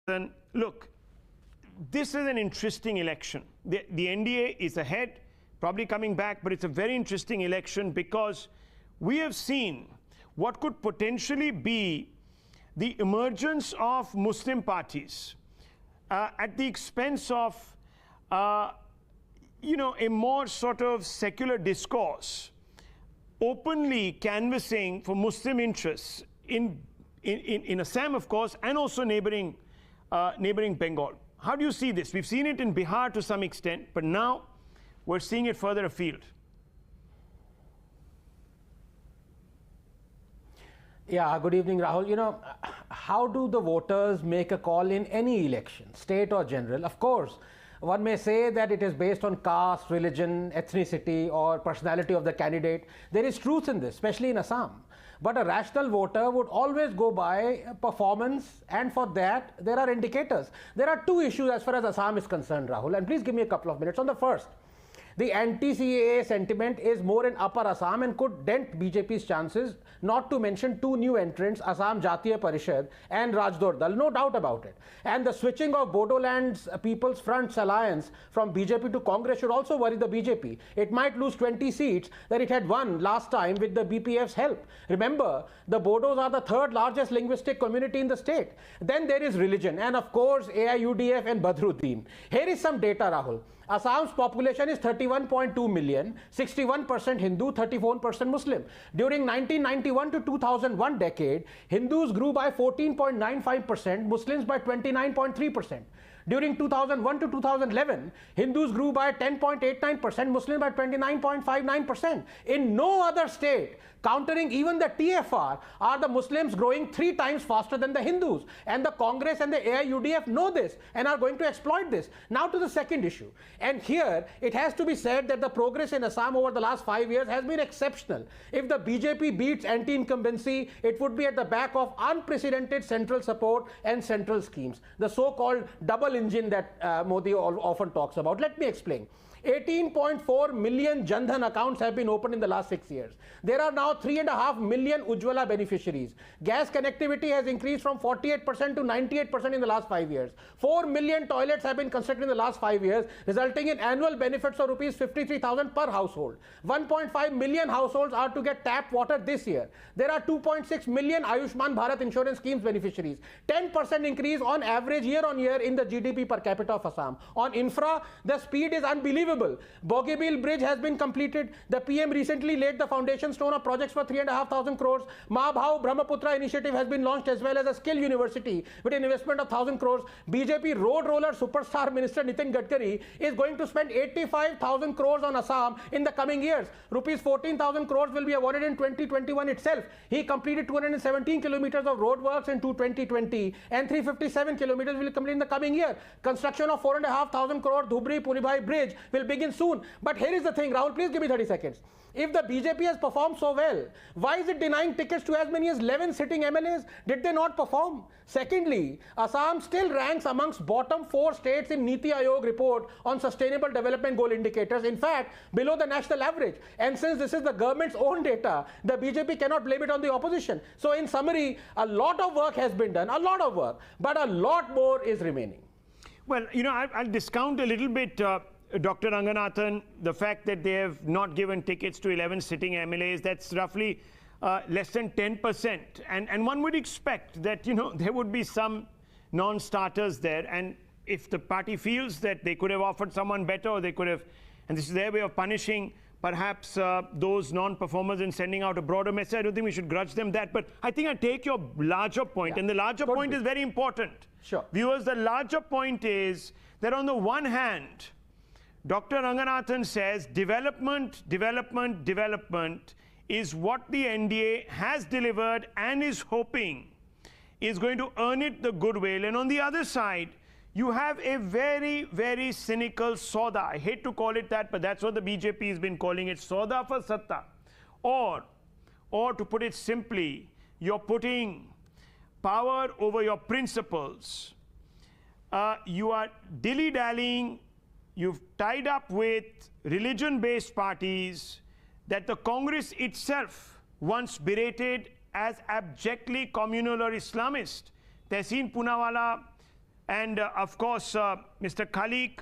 Then look, this is an interesting election. The NDA is ahead, probably coming back, but it's a very interesting election because we have seen what could potentially be the emergence of Muslim parties at the expense of, a more sort of secular discourse, openly canvassing for Muslim interests in Assam, of course, and also neighboring Bengal. How do you see this? We've seen it in Bihar to some extent, but now we're seeing it further afield. Yeah, good evening, Rahul. How do the voters make a call in any election, state or general? Of course, one may say that it is based on caste, religion, ethnicity, or personality of the candidate. There is truth in this, especially in Assam. But a rational voter would always go by performance, and for that, there are indicators. There are two issues as far as Assam is concerned, Rahul, and please give me a couple of minutes. On the first, the anti-CAA sentiment is more in Upper Assam and could dent BJP's chances, not to mention two new entrants, Assam Jatiya Parishad and Rajdor Dal, no doubt about it. And the switching of Bodoland's People's Front's alliance from BJP to Congress should also worry the BJP. It might lose 20 seats that it had won last time with the BPF's help. Remember, the Bodos are the third largest linguistic community in the state. Then there is religion, and of course AIUDF and Badruddin. Here is some data, Rahul. Assam's population is 31.2 million, 61% Hindu, 34% Muslim. During 1991 to 2001 decade, Hindus grew by 14.95%, Muslims by 29.3%. During 2001 to 2011, Hindus grew by 10.89%, Muslims by 29.59%. In no other state, countering even the TFR, are the Muslims growing 3 times faster than the Hindus. And the Congress and the AIUDF know this and are going to exploit this. Now to the second issue. And here, it has to be said that the progress in Assam over the last 5 years has been exceptional. If the BJP beats anti-incumbency, it would be at the back of unprecedented central support and central schemes. The so-called double engine that Modi often talks about. Let me explain. 18.4 million Jan Dhan accounts have been opened in the last 6 years. There are now 3.5 million Ujjwala beneficiaries. Gas connectivity has increased from 48% to 98% in the last 5 years. 4 million toilets have been constructed in the last 5 years, resulting in annual benefits of rupees 53,000 per household. 1.5 million households are to get tap water this year. There are 2.6 million Ayushman Bharat insurance schemes beneficiaries. 10% increase on average year on year in the GDP per capita of Assam. On infra, the speed is unbelievable. Bogeybill Bridge has been completed. The PM recently laid the foundation stone of projects for 3,500 crores. Mahabhau Brahmaputra initiative has been launched, as well as a skill university with an investment of 1,000 crores. BJP road roller superstar minister Nitin Gadkari is going to spend 85,000 crores on Assam in the coming years. Rupees 14,000 crores will be awarded in 2021 itself. He completed 217 kilometers of road works in 2020 and 357 kilometers will complete in the coming year. Construction of 4,500 crore Dhubri Puribhai bridge will begin soon. But here is the thing, Rahul, please give me 30 seconds. If the BJP has performed so well, why is it denying tickets to as many as 11 sitting MLAs? Did they not perform? Secondly, Assam still ranks amongst bottom 4 states in Niti Aayog report on sustainable development goal indicators. In fact, below the national average. And since this is the government's own data, the BJP cannot blame it on the opposition. So in summary, a lot of work has been done, a lot of work, but a lot more is remaining. Well, I'll discount a little bit, Dr. Ranganathan, the fact that they have not given tickets to 11 sitting MLAs. That's roughly less than 10%. And one would expect that, there would be some non-starters there. And if the party feels that they could have offered someone better, or they could have, and this is their way of punishing perhaps those non-performers and sending out a broader message, I don't think we should grudge them that. But I think I take your larger point, yeah, and the larger point is very important. Sure. Viewers, the larger point is that on the one hand, Dr. Ranganathan says development, development, development is what the NDA has delivered and is hoping is going to earn it the goodwill. And on the other side, you have a very, very cynical Sauda. I hate to call it that, but that's what the BJP has been calling it, Sauda for Satta. Or to put it simply, you're putting power over your principles. You are dilly-dallying. You've tied up with religion-based parties that the Congress itself once berated as abjectly communal or Islamist. Tehseen Poonawala And of course, Mr. Khalik,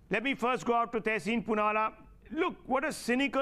let me first go out to Tehseen Punala. Look, what a cynical